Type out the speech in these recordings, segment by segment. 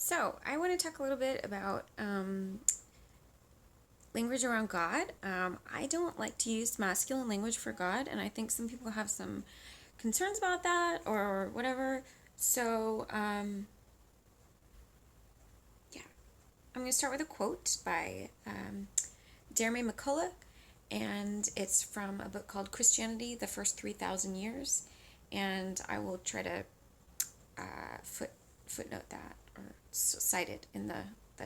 So, I want to talk a little bit about language around God. I don't like to use masculine language for God, and I think some people have some concerns about that or whatever. So, yeah, I'm going to start with a quote by Jeremy McCulloch, and it's from a book called Christianity, the First 3,000 Years. And I will try to footnote that or cite it in the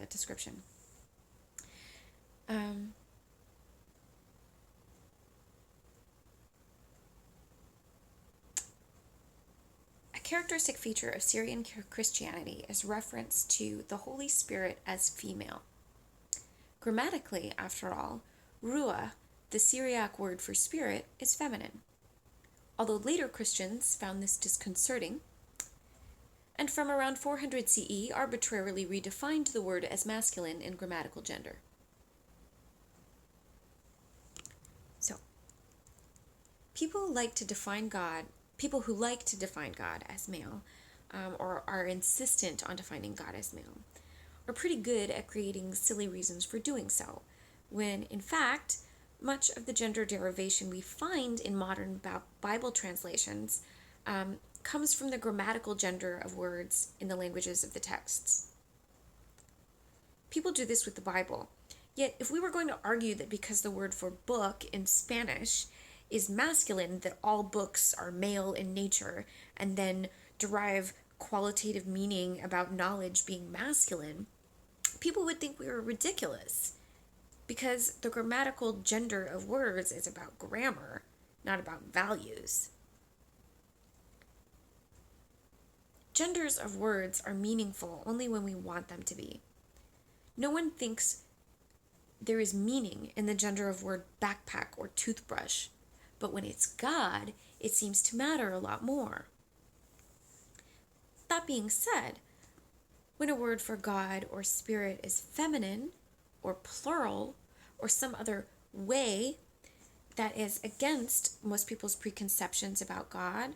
description. Um, A characteristic feature of Syrian Christianity is reference to the Holy Spirit as female. Grammatically, after all, ruah, the Syriac word for spirit, is feminine. Although later Christians found this disconcerting, and from around 400 CE arbitrarily redefined the word as masculine in grammatical gender. So, people who like to define God as male, or are insistent on defining God as male, are pretty good at creating silly reasons for doing so, when in fact, much of the gender derivation we find in modern Bible translations comes from the grammatical gender of words in the languages of the texts. People do this with the Bible. Yet, if we were going to argue that because the word for book in Spanish is masculine, that all books are male in nature, and then derive qualitative meaning about knowledge being masculine, people would think we were ridiculous. Because the grammatical gender of words is about grammar, not about values. Genders of words are meaningful only when we want them to be. No one thinks there is meaning in the gender of word backpack or toothbrush, but when it's God, it seems to matter a lot more. That being said, when a word for God or spirit is feminine or plural or some other way that is against most people's preconceptions about God,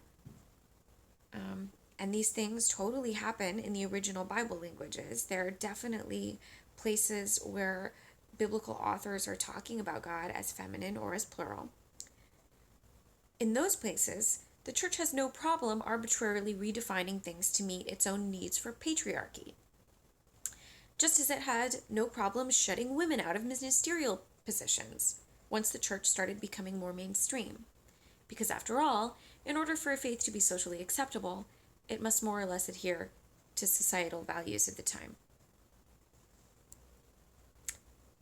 and these things totally happen in the original Bible languages. There are definitely places where biblical authors are talking about God as feminine or as plural. In those places, the church has no problem arbitrarily redefining things to meet its own needs for patriarchy. Just as it had no problem shutting women out of ministerial positions once the church started becoming more mainstream. Because after all, in order for a faith to be socially acceptable, it must more or less adhere to societal values of the time.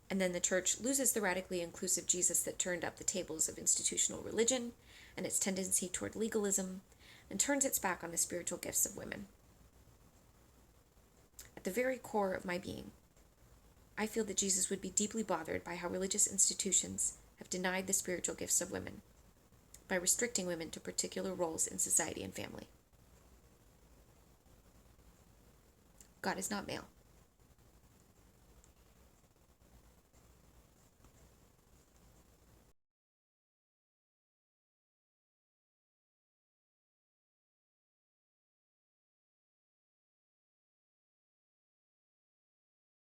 And then the church loses the radically inclusive Jesus that turned up the tables of institutional religion and its tendency toward legalism, and turns its back on the spiritual gifts of women. At the very core of my being, I feel that Jesus would be deeply bothered by how religious institutions have denied the spiritual gifts of women, by restricting women to particular roles in society and family. God is not male.